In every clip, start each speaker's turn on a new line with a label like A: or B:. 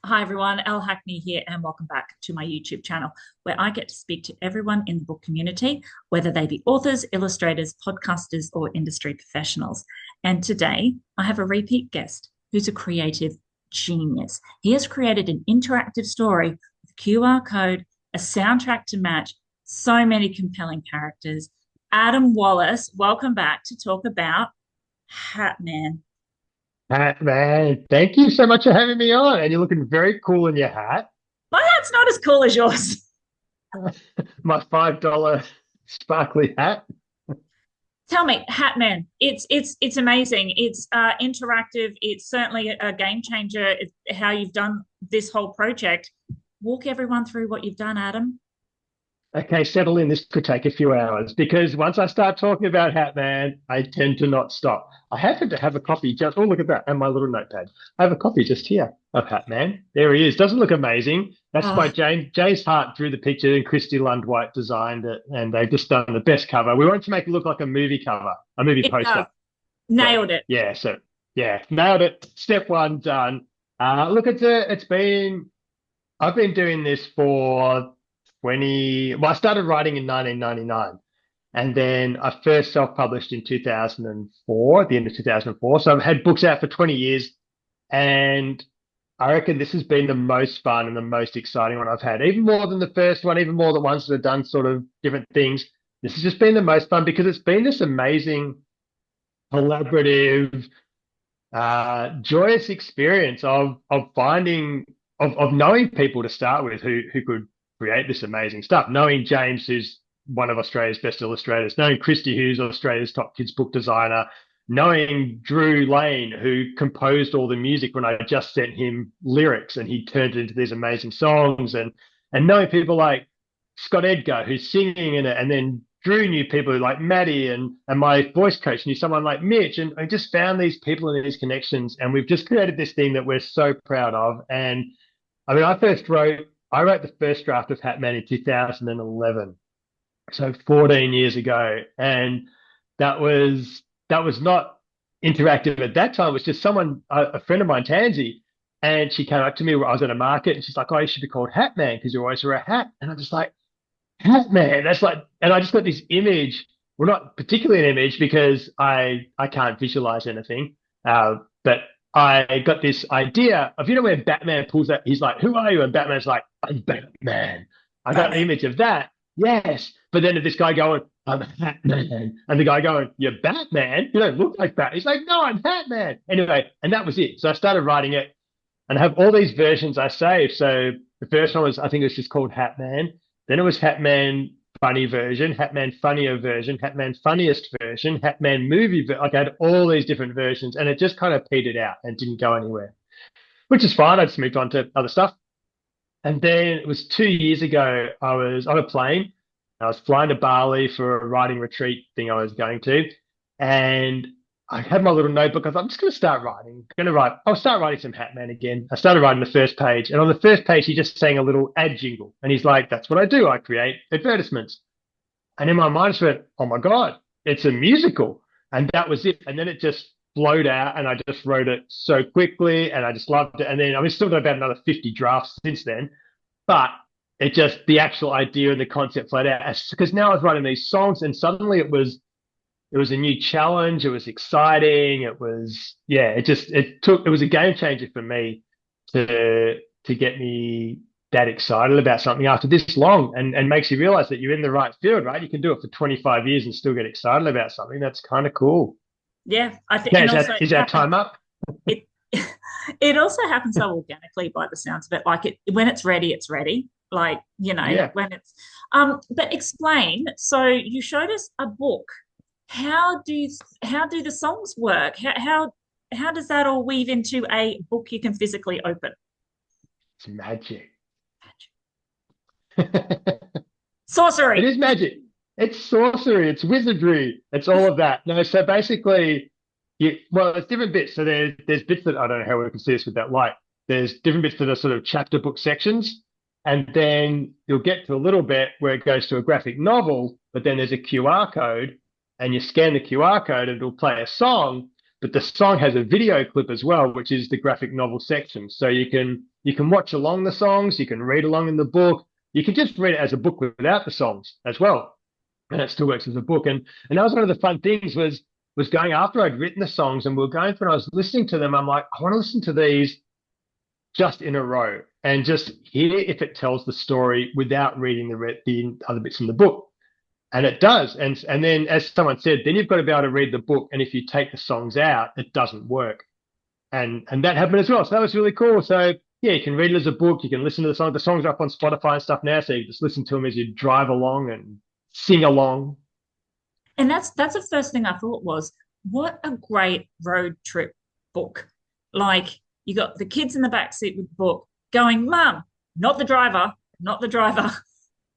A: Hi everyone, Elle Hackney here, and welcome back to my YouTube channel where I get to speak to everyone in the book community, whether they be authors, illustrators, podcasters, or industry professionals. And today I have a repeat guest who's a creative genius. He has created an interactive story with a QR code, a soundtrack to match, so many compelling characters. Adam Wallace, welcome back to talk about Hatman.
B: Man, thank you so much for having me on. And you're looking very cool in your hat.
A: My hat's not as cool as yours.
B: My $5 sparkly hat.
A: Tell me, Hatman, it's amazing. It's interactive. It's certainly a game changer. It's how you've done this whole project. Walk everyone through what you've done, Adam.
B: Okay, settle in. This could take a few hours because once I start talking about Hatman, I tend to not stop. I happen to have a copy just, oh, look at that, and my little notepad. I have a copy just here of Hatman. There he is. Doesn't look amazing. That's by
A: Oh,
B: James Hart drew the picture and Christy Lund-White designed it, and they've just done the best cover. We wanted to make it look like a movie cover, a movie
A: it does.
B: poster. So
A: Nailed it.
B: yeah, nailed it. Step one done. Look, I've been doing this for 20. Well, I started writing in 1999, and then I first self-published in 2004, at the end of 2004. So I've had books out for 20 years, and I reckon this has been the most fun and the most exciting one I've had, even more than the first one, even more than ones that have done sort of different things. This has just been the most fun because it's been this amazing collaborative joyous experience of finding of knowing people to start with who could create this amazing stuff. Knowing James, who's one of Australia's best illustrators, knowing Christy, who's Australia's top kids book designer, knowing Drew Lane, who composed all the music when I just sent him lyrics and he turned it into these amazing songs, and knowing people like Scott Edgar, who's singing in it, and then Drew knew people like Maddie and my voice coach knew someone like Mitch. And I just found these people and these connections. And we've just created this thing that we're so proud of. And I mean, I wrote the first draft of Hatman in 2011. So 14 years ago. And that was not interactive at that time. It was just a friend of mine, Tansy. And she came up to me where I was at a market and she's like, oh, you should be called Hatman because you always wear a hat. And I'm just like, Hatman. That's like, and I just got this image. Well, not particularly an image because I can't visualize anything. But I got this idea of, when Batman pulls that, he's like, who are you? And Batman's like, I'm Batman. I got the
A: Batman.
B: image of that. Yes. But then this guy going, I'm Hatman. And the guy going, you're Batman? You don't look like Batman. He's like, no, I'm Hatman. Anyway, and that was it. So I started writing it and I have all these versions I saved. So the first one was, I think it was just called Hatman. Then it was Hatman funny version, Hatman funnier version, Hatman funniest version, Hatman movie. Like I had all these different versions, and it just kind of petered out and didn't go anywhere, which is fine. I just moved on to other stuff. And then it was 2 years ago. I was on a plane. I was flying to Bali for a writing retreat thing I was going to, and I had my little notebook. I thought, I'm just going to start writing. I'll start writing some Hatman again. I started writing the first page. And on the first page, he just sang a little ad jingle. And he's like, that's what I do. I create advertisements. And in my mind, I just went, oh my God, it's a musical. And that was it. And then it just flowed out. And I just wrote it so quickly. And I just loved it. And then I've still got about another 50 drafts since then. But the actual idea and the concept flowed out. Because now I was writing these songs and suddenly it was a new challenge. It was exciting. It was a game changer for me to get me that excited about something after this long and makes you realize that you're in the right field, right? You can do it for 25 years and still get excited about something. That's kind of cool.
A: Yeah, I think,
B: Yeah,
A: and also it
B: is our
A: happens.
B: time up?
A: It it also happens so organically by the sounds of it. Like it when it's ready, it's ready. Like,
B: Yeah.
A: when it's but explain. So you showed us a book. How do the songs work? How does that all weave into a book you can physically open?
B: It's magic. It
A: Sorcery.
B: is magic. It's sorcery. It's wizardry. It's all of that. No, so basically, it's different bits. So there's bits that I don't know how we can see this with that light. There's different bits that are sort of chapter book sections, and then you'll get to a little bit where it goes to a graphic novel, but then there's a QR code, and you scan the QR code, and it'll play a song. but the song has a video clip as well, which is the graphic novel section. So you can watch along the songs, you can read along in the book, you can just read it as a book without the songs as well, and it still works as a book. And that was one of the fun things was going after I'd written the songs and we were going through and I was listening to them. I'm like, I want to listen to these just in a row and just hear if it tells the story without reading the other bits in the book. And it does. And then, as someone said, then you've got to be able to read the book. And if you take the songs out, it doesn't work. And that happened as well. So that was really cool. So yeah, you can read it as a book. You can listen to the song. The songs are up on Spotify and stuff now. So you just listen to them as you drive along and sing along.
A: And that's the first thing I thought was, what a great road trip book. Like you got the kids in the back seat with the book going, Mum, not the driver, not the driver,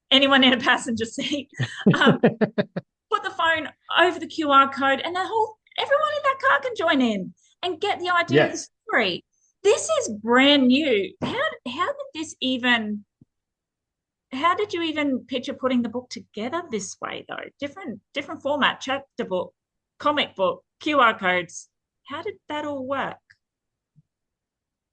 A: anyone in a passenger seat. Put the phone over the QR code and everyone in that car can join in and get the idea of the story. This is brand new. How did you even picture putting the book together this way though? Different format, chapter book, comic book, QR codes. How did that all work?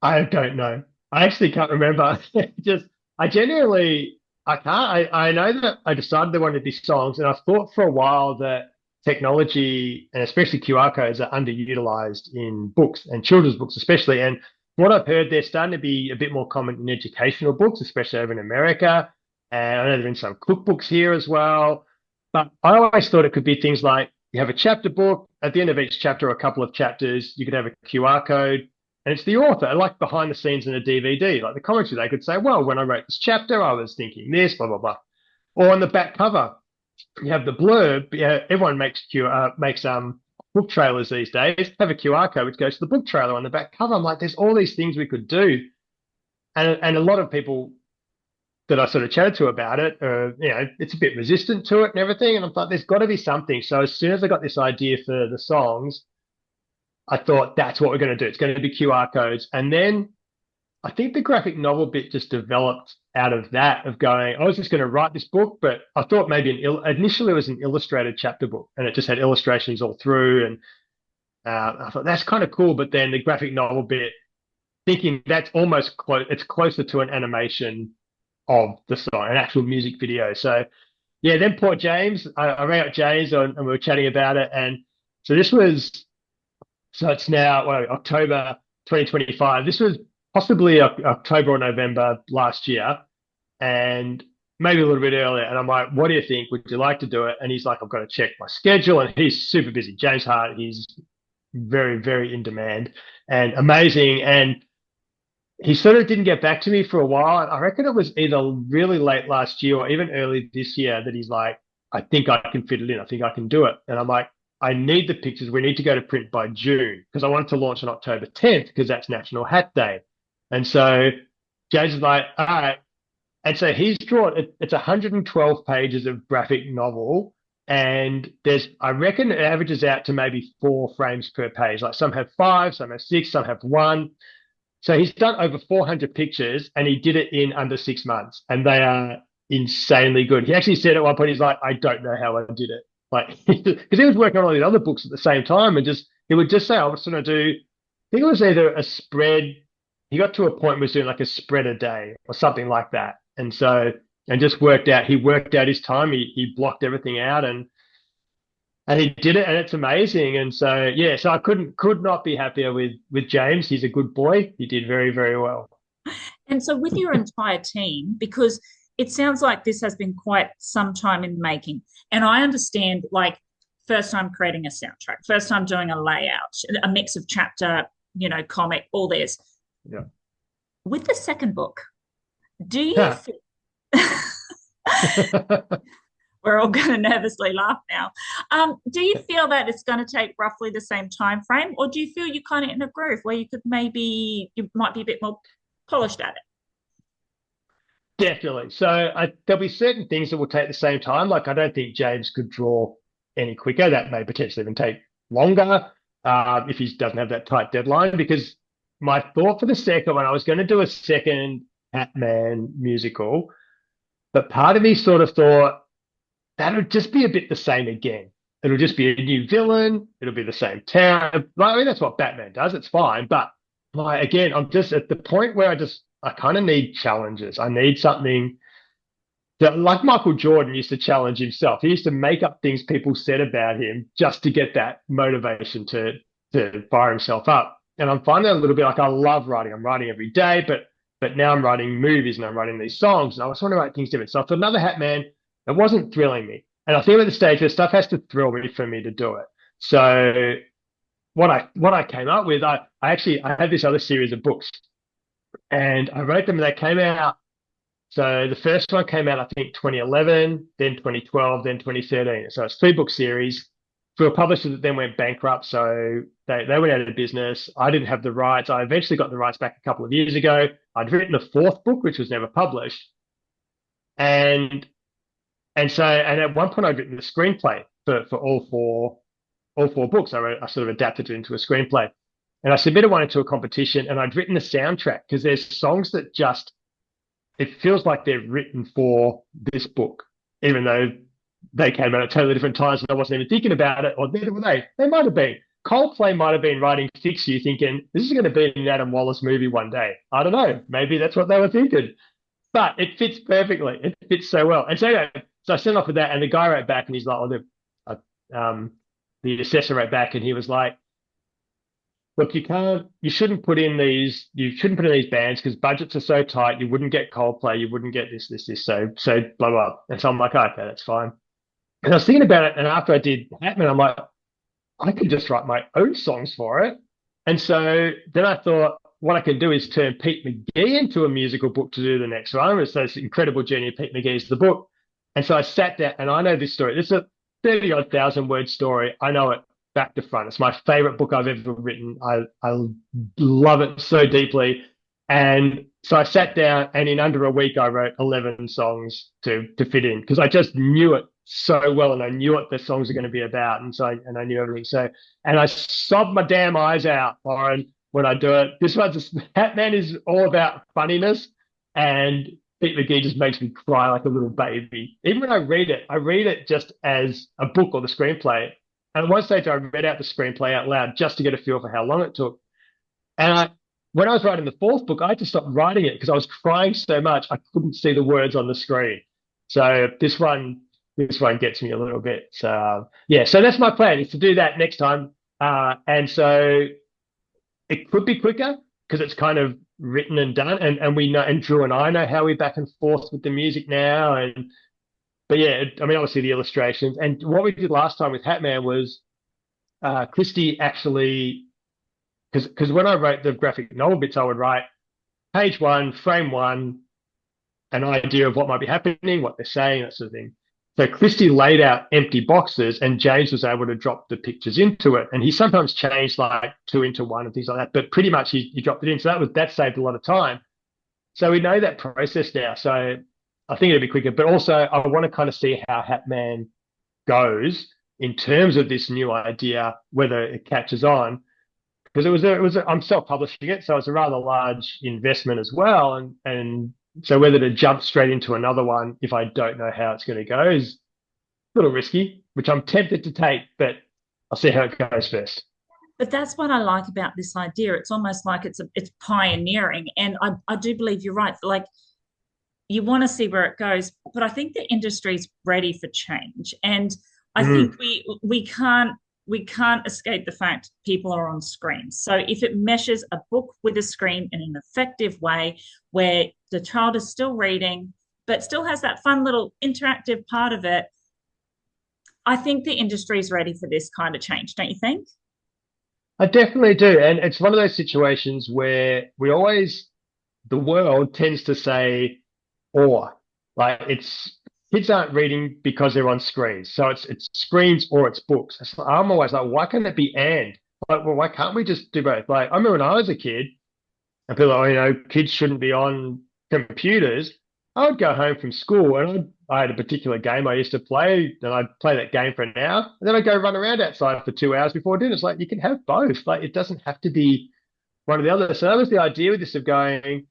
B: I don't know. I actually can't remember. Just, I genuinely, I can't. I know that I decided there wanted to be songs, and I thought for a while that technology and especially QR codes are underutilized in books and children's books, especially. And from what I've heard, they're starting to be a bit more common in educational books, especially over in America. And I know they're in some cookbooks here as well. But I always thought it could be things like you have a chapter book. At the end of each chapter, or a couple of chapters, you could have a QR code. And it's the author, like behind the scenes in a DVD, like the commentary. They could say, well, when I wrote this chapter, I was thinking this, blah, blah, blah. Or on the back cover, you have the blurb. Yeah, everyone makes book trailers these days. Have a QR code which goes to the book trailer on the back cover. I'm like, there's all these things we could do. And a lot of people that I sort of chatted to about it, it's a bit resistant to it and everything. And I thought there's got to be something. So as soon as I got this idea for the songs, I thought that's what we're going to do. It's going to be QR codes. And then I think the graphic novel bit just developed out of that, of going, I was just going to write this book, but I thought maybe initially it was an illustrated chapter book and it just had illustrations all through. And I thought that's kind of cool. But then the graphic novel bit, thinking that's almost close, it's closer to an animation of the song, an actual music video. So yeah, then poor James, I rang up James and we were chatting about it. And so it's now October 2025. This was possibly October or November last year, and maybe a little bit earlier. And I'm like, what do you think? Would you like to do it? And he's like, I've got to check my schedule. And he's super busy. James Hart, he's very, very in demand and amazing. And he sort of didn't get back to me for a while. I reckon it was either really late last year or even early this year that he's like, I think I can fit it in. I think I can do it. And I'm like, I need the pictures. We need to go to print by June because I wanted to launch on October 10th because that's National Hat Day. And so James is like, all right. And so he's drawn, it's 112 pages of graphic novel. And I reckon it averages out to maybe 4 frames per page. Like some have 5, some have 6, some have 1. So he's done over 400 pictures and he did it in under 6 months. And they are insanely good. He actually said at one point, he's like, I don't know how I did it. Like, because he was working on all these other books at the same time and he would just say, I was going to do, I think it was either a spread. He got to a point where he was doing like a spread a day or something like that. And so, and just he worked out his time. He blocked everything out and he did it and it's amazing. And so, yeah, so I could not be happier with James. He's a good boy. He did very, very well.
A: And so with your entire team, because it sounds like this has been quite some time in the making. And I understand, like, first time creating a soundtrack, first time doing a layout, a mix of chapter, comic, all this.
B: Yeah.
A: With the second book, do you we're all going to nervously laugh now. Do you feel that it's going to take roughly the same time frame, or do you feel you're kind of in a groove where you might be a bit more polished at it?
B: Definitely. So there'll be certain things that will take the same time. Like I don't think James could draw any quicker. That may potentially even take longer if he doesn't have that tight deadline. Because my thought for the second one, I was going to do a second Hatman musical, but part of me sort of thought that would just be a bit the same again. It'll just be a new villain. It'll be the same town. Like, I mean, that's what Batman does. It's fine. But like again, I'm just at the point where I kind of need challenges. I need something that, like Michael Jordan used to challenge himself. He used to make up things people said about him just to get that motivation to fire himself up. And I'm finding a little bit like I love writing. I'm writing every day, but now I'm writing movies and I'm writing these songs, and I was want to write things different. So for another Hatman, it wasn't thrilling me. And I think at the stage where stuff has to thrill me for me to do it. So what I came up with, I had this other series of books and I wrote them and they came out. So the first one came out, I think, 2011, then 2012, then 2013. So it's three book series for a publisher that then went bankrupt. So they went out of business. I didn't have the rights. I eventually got the rights back a couple of years ago. I'd written a fourth book, which was never published. And and at one point I'd written the screenplay for all four books. I sort of adapted it into a screenplay. And I submitted one into a competition and I'd written the soundtrack because there's songs that just it feels like they're written for this book, even though they came out at totally different times and I wasn't even thinking about it, or neither were they. They might have been. Coldplay might have been writing Fix You thinking, this is going to be an Adam Wallace movie one day. I don't know. Maybe that's what they were thinking. But it fits perfectly. It fits so well. And so, anyway, so I sent off with that, and the guy wrote back and he's like, the assessor wrote back and he was like, look, you shouldn't put in these bands because budgets are so tight. You wouldn't get Coldplay. You wouldn't get this. So blah, blah. And so I'm like, okay, that's fine. And I was thinking about it. And after I did Hatman, I'm like, I could just write my own songs for it. And so then I thought, what I can do is turn Pete McGee into a musical book to do the next one. It's this incredible journey of Pete McGee is the book. And so I sat there and I know this story. This is a 30 odd thousand word story. I know it back to front. It's my favorite book I've ever written. I love it so deeply. And so I sat down and in under a week, I wrote 11 songs to fit in because I just knew it so well and I knew what the songs are going to be about. And I knew everything. So, and I sobbed my damn eyes out, Lauren, when I do it. Hatman is all about funniness and Pete McGee just makes me cry like a little baby. Even when I read it just as a book or the screenplay. And at one stage, I read out the screenplay out loud just to get a feel for how long it took. And when I was writing the fourth book, I had to stop writing it because I was crying so much I couldn't see the words on the screen. So this one gets me a little bit. So yeah, so that's my plan is to do that next time. And so it could be quicker because it's kind of written and done, and we know, and Drew and I know how we back and forth with the music now, but yeah, I mean, obviously the illustrations and what we did last time with Hatman was Christy actually, because when I wrote the graphic novel bits, I would write page one, frame one, an idea of what might be happening, what they're saying, that sort of thing. So Christy laid out empty boxes and James was able to drop the pictures into it. And he sometimes changed like two into one and things like that, but pretty much he dropped it in. So that saved a lot of time. So we know that process now. So I think it'll be quicker, but also I want to kind of see how Hatman goes in terms of this new idea, whether it catches on. Because I'm self-publishing it, so it's a rather large investment as well. And so whether to jump straight into another one if I don't know how it's going to go is a little risky, which I'm tempted to take, but I'll see how it goes first.
A: But that's what I like about this idea. It's almost like it's pioneering, and I do believe you're right. Like you want to see where it goes, but I think the industry's ready for change, and I think we can't escape the fact people are on screens. So if it meshes a book with a screen in an effective way where the child is still reading, but still has that fun little interactive part of it, I think the industry is ready for this kind of change, don't you think?
B: I definitely do. And it's one of those situations where the world tends to say, or like kids aren't reading because they're on screens. So it's screens or it's books. I'm always like, why can't it be and? Like, well, why can't we just do both? Like, I remember when I was a kid and people are, kids shouldn't be on computers. I would go home from school and I had a particular game I used to play and I'd play that game for an hour and then I'd go run around outside for 2 hours before dinner. It's like, you can have both. Like, it doesn't have to be one or the other. So that was the idea with this of going,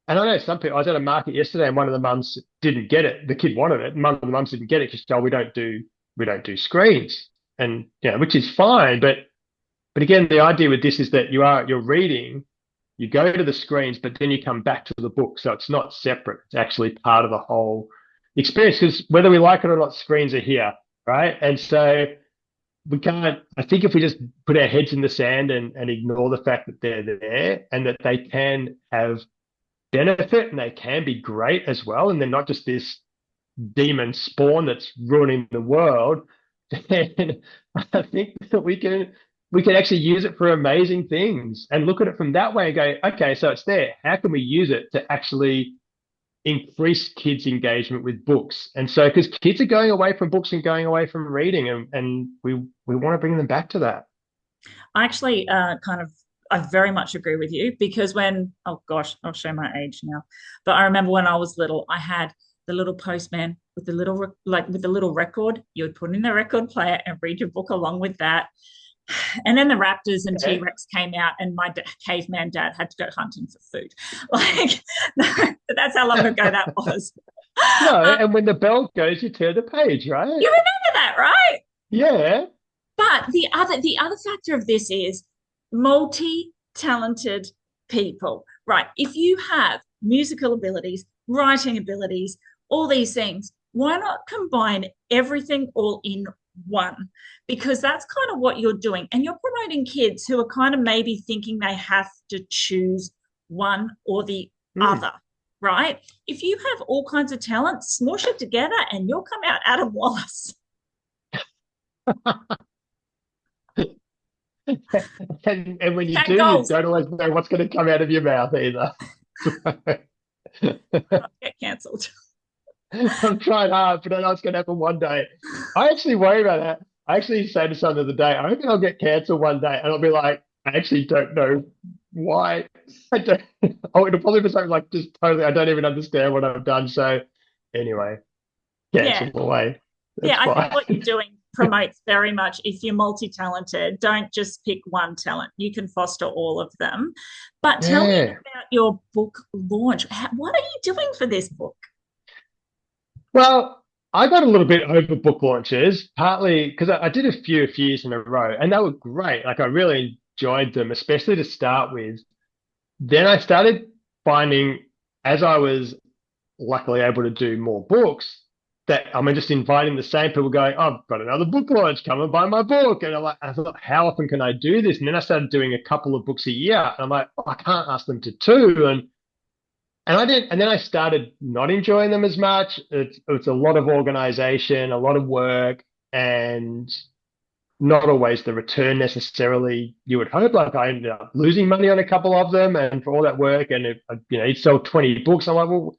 B: and I know some people, I was at a market yesterday and one of the mums didn't get it. The kid wanted it. And one of the mums didn't get it because, oh, we don't do screens. and which is fine. But again, the idea with this is that you're reading, you go to the screens, but then you come back to the book. So it's not separate. It's actually part of the whole experience, because whether we like it or not, screens are here, right? And so we can't, I think if we just put our heads in the sand and ignore the fact that they're there and that they can have benefit and they can be great as well, and they're not just this demon spawn that's ruining the world, then I think that we can actually use it for amazing things and look at it from that way and go, okay, so it's there. How can we use it to actually increase kids' engagement with books? And so, because kids are going away from books and going away from reading, and we want to bring them back to that.
A: I actually I very much agree with you because oh gosh, I'll show my age now. But I remember when I was little, I had the little postman with the little record. You would put in the record player and read your book along with that. And then the raptors and
B: Yeah.
A: T-Rex came out, and my caveman dad had to go hunting for food. Like, but that's how long ago that was.
B: No,
A: Um,
B: and when the bell goes, you turn the page, right?
A: you remember that, right?
B: Yeah.
A: But the other factor of this is multi-talented people, right? If you have musical abilities, writing abilities, all these things, why not combine everything all in one? Because that's kind of what you're doing. And you're promoting kids who are kind of maybe thinking they have to choose one or the
B: Hmm.
A: other, right? If you have all kinds of talent, smush it together and you'll come out Adam Wallace.
B: And when you
A: 10
B: do, you
A: goals.
B: don't always know what's going to come out of your mouth either.
A: Get cancelled.
B: I'm trying hard, but I know it's going to happen one day. I actually worry about that. I actually say to someone the other day, I reckon I'll get cancer one day, and I'll be like, I actually don't know why. I don't. Oh, it'll probably be something like just totally. I don't even understand what I've done. So anyway,
A: Yeah.
B: cancel away. That's
A: Yeah. I think
B: fine.
A: what you're doing promotes very much if you're multi talented, don't just pick one talent. You can foster all of them. But tell me
B: Yeah.
A: about your book launch. What are you doing for this book?
B: Well, I got a little bit over book launches, partly because I did a few years in a row, and they were great. Like I really enjoyed them, especially to start with. Then I started finding, as I was luckily able to do more books, that I'm just inviting the same people going, oh, I've got another book launch, come and buy my book. And I thought, how often can I do this? And then I started doing a couple of books a year. And I'm like, oh, I can't ask them to two. And I did, and then I started not enjoying them as much. It's a lot of organization, a lot of work, and not always the return necessarily you would hope. Like I ended up losing money on a couple of them, and for all that work, and you'd sell 20 books. I'm like, well,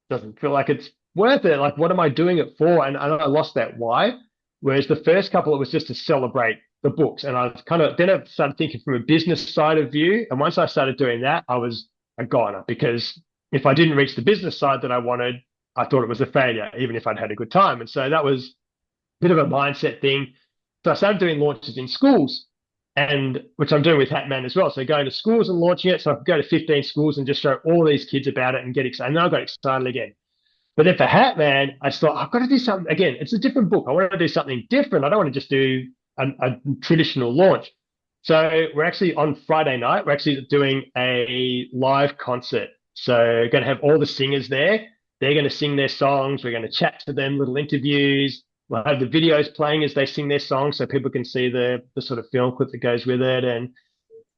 B: doesn't feel like it's worth it. Like, what am I doing it for? And I lost that why. Whereas the first couple, it was just to celebrate the books. And I kind of then I started thinking from a business side of view. And once I started doing that, I was a goner, because if I didn't reach the business side that I wanted, I thought it was a failure, even if I'd had a good time. And so that was a bit of a mindset thing. So I started doing launches in schools, and which I'm doing with Hatman as well. So going to schools and launching it. So I could go to 15 schools and just show all these kids about it and get excited. And then I got excited again. But then for Hatman, I thought, I've got to do something again. It's a different book. I want to do something different. I don't want to just do a traditional launch. So we're actually on Friday night, we're actually doing a live concert. So going to have all the singers there. They're going to sing their songs. We're going to chat to them, little interviews. We'll have the videos playing as they sing their songs, so people can see the sort of film clip that goes with it. And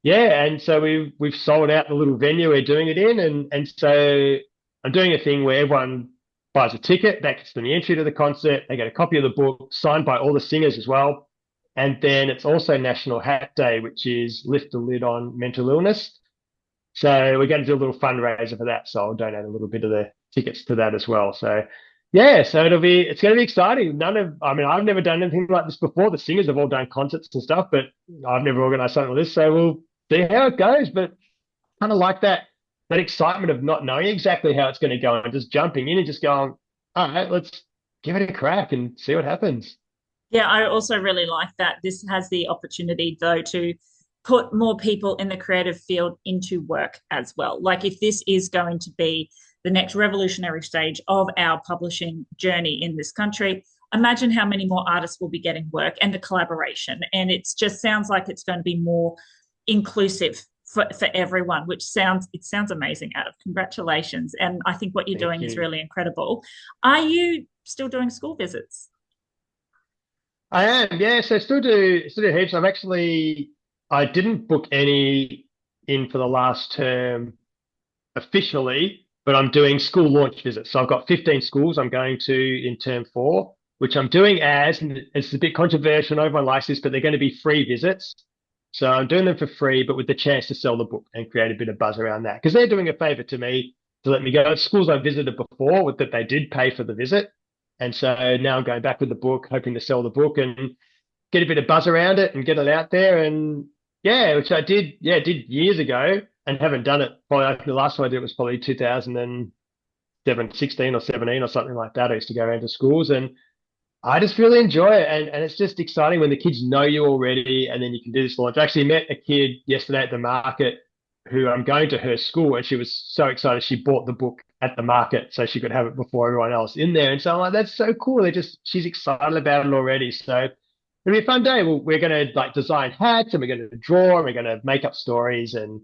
B: yeah, and so we've sold out the little venue we're doing it in, and so I'm doing a thing where everyone buys a ticket, that gets them the entry to the concert, they get a copy of the book signed by all the singers as well. And then it's also National Hat Day, which is lift the lid on mental illness. So we're going to do a little fundraiser for that. So I'll donate a little bit of the tickets to that as well. So yeah, so it's going to be exciting. I mean, I've never done anything like this before. The singers have all done concerts and stuff, but I've never organized something like this. So we'll see how it goes. But kind of like that excitement of not knowing exactly how it's going to go and just jumping in and just going, all right, let's give it a crack and see what happens.
A: Yeah, I also really like that. This has the opportunity, though, to put more people in the creative field into work as well. Like, if this is going to be the next revolutionary stage of our publishing journey in this country, imagine how many more artists will be getting work and the collaboration. And it just sounds like it's going to be more inclusive for everyone, which sounds amazing, Adam. Congratulations. And I think what you're
B: Thank
A: doing is
B: you.
A: really incredible. Are you still doing school visits?
B: I am, yeah. So still do heaps. I didn't book any in for the last term officially, but I'm doing school launch visits. So I've got 15 schools I'm going to in term four, which I'm doing and it's a bit controversial. No one likes this, but they're going to be free visits. So I'm doing them for free, but with the chance to sell the book and create a bit of buzz around that because they're doing a favor to me to let me go. It's schools I visited before with that they did pay for the visit. And so now I'm going back with the book, hoping to sell the book and get a bit of buzz around it and get it out there. And yeah, which I did, yeah, did years ago and haven't done it. Probably I think the last time I did it was probably 2007, 16 or 17 or something like that. I used to go around to schools and I just really enjoy it. And it's just exciting when the kids know you already and then you can do this launch. I actually met a kid yesterday at the market who I'm going to her school and she was so excited. She bought the book at the market so she could have it before everyone else in there. And so I'm like, that's so cool. She's excited about it already. So it'll be a fun day. We're going to like design hats and we're going to draw and we're going to make up stories and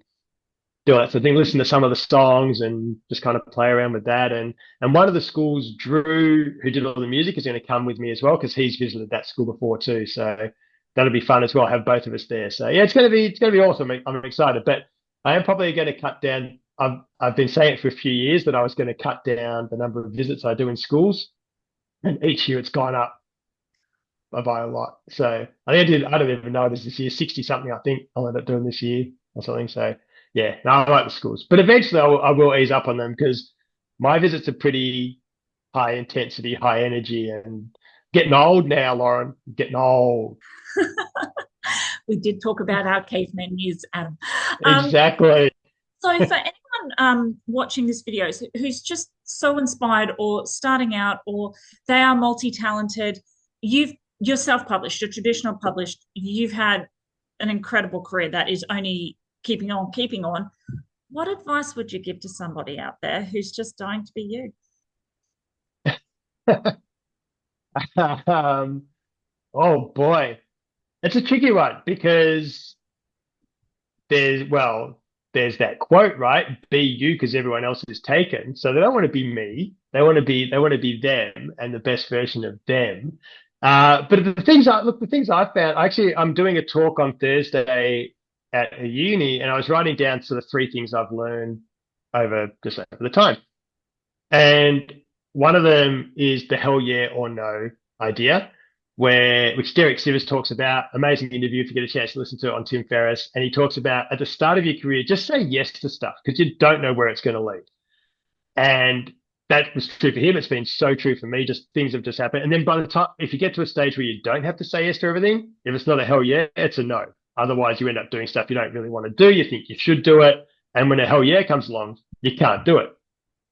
B: do that sort of thing, listen to some of the songs and just kind of play around with that. And one of the schools, Drew, who did all the music, is going to come with me as well because he's visited that school before too. So that'll be fun as well. Have both of us there. So yeah, it's going to be awesome. I'm excited, but I am probably going to cut down. I've been saying it for a few years that I was going to cut down the number of visits I do in schools, and each year it's gone up by a lot. So I think I did. I don't even know this year, 60 something. I think I'll end up doing this year or something. So yeah, no, I like the schools, but eventually I will ease up on them because my visits are pretty high intensity, high energy, and getting old now, Lauren. Getting old.
A: We did talk about our caveman years, Adam. Um,
B: Exactly.
A: so for anyone watching this video who's just so inspired or starting out or they are multi-talented, you're self-published, you're traditional published, you've had an incredible career that is only keeping on, keeping on. What advice would you give to somebody out there who's just dying to be you?
B: um, oh boy, it's a tricky one because there's that quote, right? Be you because everyone else is taken. So they don't want to be me. They want to be them and the best version of them. But the things I found, actually, I'm doing a talk on Thursday at a uni, and I was writing down sort of three things I've learned over the time. And one of them is the hell yeah or no idea, which Derek Sivers talks about. Amazing interview if you get a chance to listen to it on Tim Ferriss. And he talks about at the start of your career, just say yes to stuff because you don't know where it's going to lead. And that was true for him. It's been so true for me. Just things have just happened. And then by the time, if you get to a stage where you don't have to say yes to everything, if it's not a hell yeah, it's a no. Otherwise, you end up doing stuff you don't really want to do. You think you should do it. And when a hell yeah comes along, you can't do it.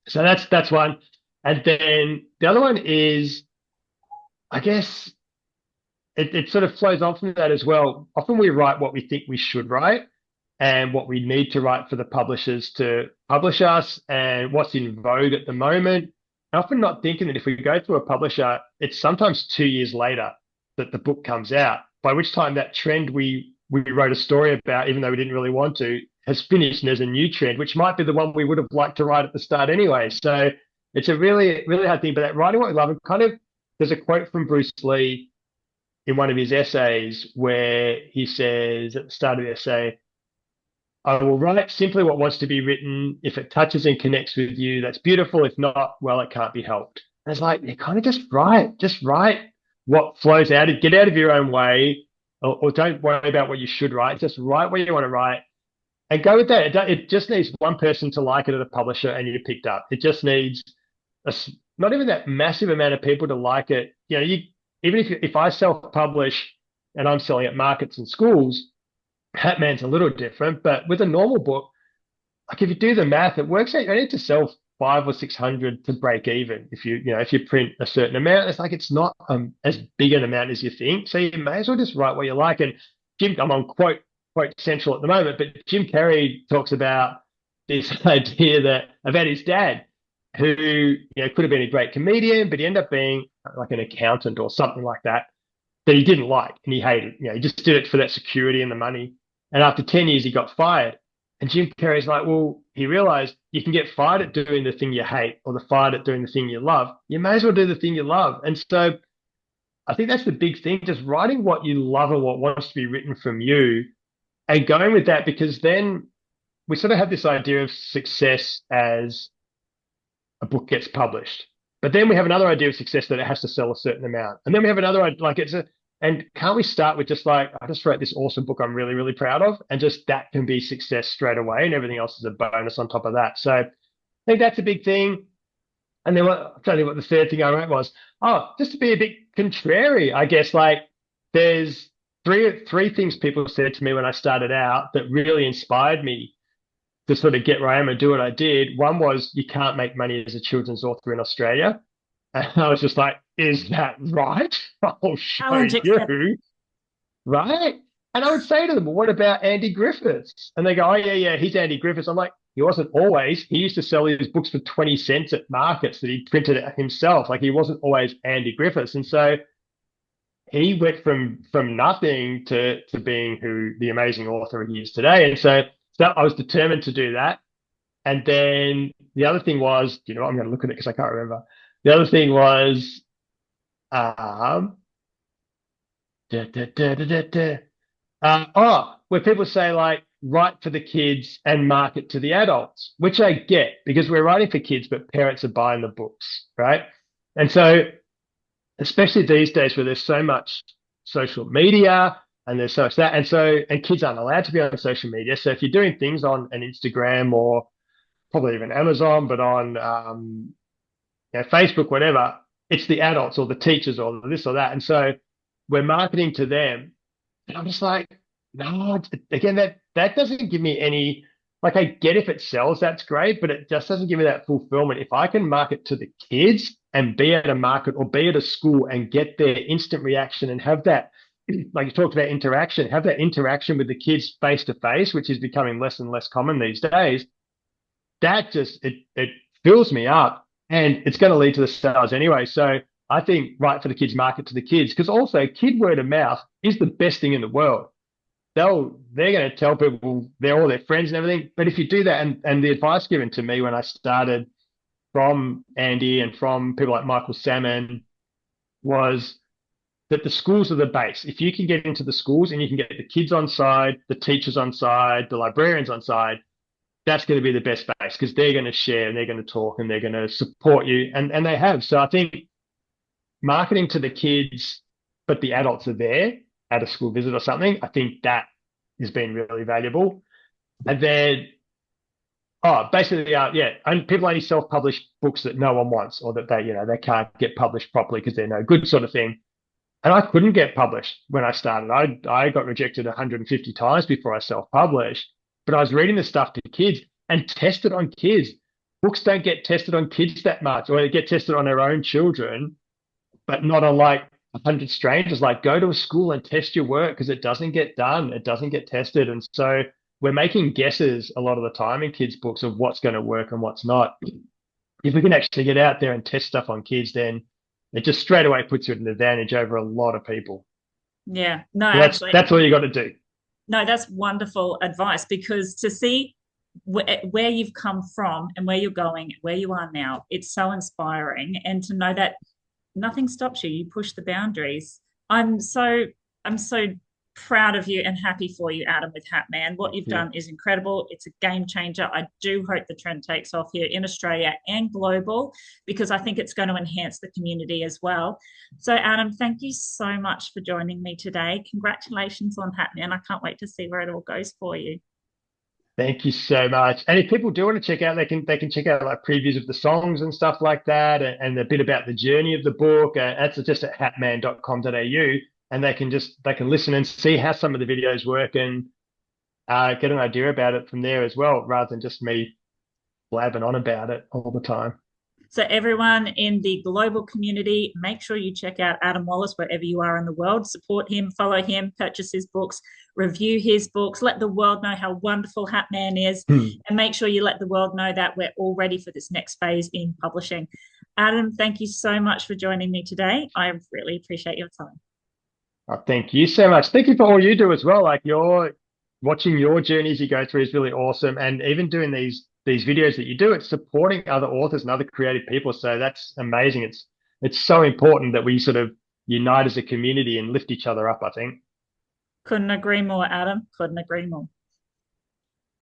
B: So that's one. And then the other one is, I guess it sort of flows on from that as well. Often we write what we think we should write and what we need to write for the publishers to publish us and what's in vogue at the moment. Often not thinking that if we go to a publisher, it's sometimes 2 years later that the book comes out, by which time that trend we wrote a story about, even though we didn't really want to, has finished and there's a new trend, which might be the one we would have liked to write at the start anyway. So it's a really, really hard thing. But that writing what we love, and kind of, there's a quote from Bruce Lee in one of his essays where he says at the start of the essay, I will write simply what wants to be written. If it touches and connects with you, that's beautiful. If not, well, it can't be helped. And it's like, you kind of just write what flows out. Get out of your own way, or don't worry about what you should write. Just write what you want to write and go with that. It just needs one person to like it at a publisher and you're picked up. It just needs not even that massive amount of people to like it. Even if I self-publish and I'm selling at markets and schools, Hatman's a little different, but with a normal book, like if you do the math, it works out. You need to sell 500 or 600 to break even. If you print a certain amount, it's not as big an amount as you think. So you may as well just write what you like. And I'm on quote central at the moment, but Jim Carrey talks about this idea about his dad. who could have been a great comedian, but he ended up being like an accountant or something like that he didn't like and he hated. He just did it for that security and the money. And after 10 years, he got fired. And Jim Carrey's like, well, he realized you can get fired at doing the thing you hate or the fired at doing the thing you love. You may as well do the thing you love. And so I think that's the big thing, just writing what you love and what wants to be written from you and going with that, because then we sort of have this idea of success as a book gets published. But then we have another idea of success that it has to sell a certain amount. And then we have another idea, like and can't we start with just like, I just wrote this awesome book I'm really, really proud of, and just that can be success straight away, and everything else is a bonus on top of that. So I think that's a big thing. And then I'll tell you what the third thing I wrote was, just to be a bit contrary, I guess, like there's three things people said to me when I started out that really inspired me to sort of get where I am and do what I did. One was, you can't make money as a children's author in Australia. And I was just like, is that right? I'll show
A: Challenge accepted.
B: you. Right? And I would say to them, well, what about Andy Griffiths? And they go, oh, yeah, he's Andy Griffiths. I'm like, he wasn't always. He used to sell his books for 20 cents at markets that he printed himself. Like, he wasn't always Andy Griffiths. And so he went from nothing to being who the amazing author he is today. And so I was determined to do that. And then the other thing was, you know what, I'm going to look at it because I can't remember. The other thing was, da, da, da, da, da, da. Where people say like, write for the kids and market to the adults, which I get because we're writing for kids, but parents are buying the books, right? And so, especially these days where there's so much social media and there's so much that, and kids aren't allowed to be on social media. So if you're doing things on an Instagram or probably even Amazon, but on Facebook, whatever, it's the adults or the teachers or this or that. And so we're marketing to them. And I'm just like, no, again, that doesn't give me any, like, I get if it sells, that's great, but it just doesn't give me that fulfillment. If I can market to the kids and be at a market or be at a school and get their instant reaction and have that, like you talked about interaction, have that interaction with the kids face to face, which is becoming less and less common these days, that just, it fills me up, and it's going to lead to the sales anyway. So I think write for the kids, market to the kids, because also kid word of mouth is the best thing in the world. They're going to tell people, they're all their friends and everything. But if you do that, and the advice given to me when I started from Andy and from people like Michael Salmon was that the schools are the base. If you can get into the schools and you can get the kids on side, the teachers on side, the librarians on side, that's going to be the best base, because they're going to share and they're going to talk and they're going to support you. And they have. So I think marketing to the kids, but the adults are there at a school visit or something, I think that has been really valuable. And then, basically, and people only self-publish books that no one wants, or that they can't get published properly because they're no good, sort of thing. And I couldn't get published when I started. I got rejected 150 times before I self-published, but I was reading the stuff to kids and tested on kids. Books don't get tested on kids that much, or they get tested on their own children, but not on like 100 strangers. Like, go to a school and test your work, because it doesn't get done. It doesn't get tested. And so we're making guesses a lot of the time in kids' books of what's going to work and what's not. If we can actually get out there and test stuff on kids, then it just straight away puts you at an advantage over a lot of people.
A: Yeah, no,
B: So
A: actually,
B: that's all you got to do.
A: no, that's wonderful advice, because to see where you've come from and where you're going, where you are now, it's so inspiring. And to know that nothing stops you, you push the boundaries. I'm so proud of you and happy for you, Adam, with Hatman. What you've done is incredible. It's a game changer. I do hope the trend takes off here in Australia and global, because I think it's going to enhance the community as well. So, Adam, thank you so much for joining me today. Congratulations on Hatman. I can't wait to see where it all goes for you.
B: Thank you so much. And if people do want to check out, they can check out like previews of the songs and stuff like that, and a bit about the journey of the book. That's just at hatman.com.au, and they can listen and see how some of the videos work, and get an idea about it from there as well, rather than just me blabbing on about it all the time.
A: So, everyone in the global community, make sure you check out Adam Wallace wherever you are in the world. Support him, follow him, purchase his books, review his books, let the world know how wonderful Hatman is,
B: Hmm.
A: and make sure you let the world know that we're all ready for this next phase in publishing. Adam, thank you so much for joining me today. I really appreciate your time.
B: Oh, thank you so much. Thank you for all you do as well. Like your watching your journeys you go through is really awesome. And even doing these videos that you do, it's supporting other authors and other creative people. So that's amazing. It's so important that we sort of unite as a community and lift each other up, I think.
A: Couldn't agree more, Adam. Couldn't agree more.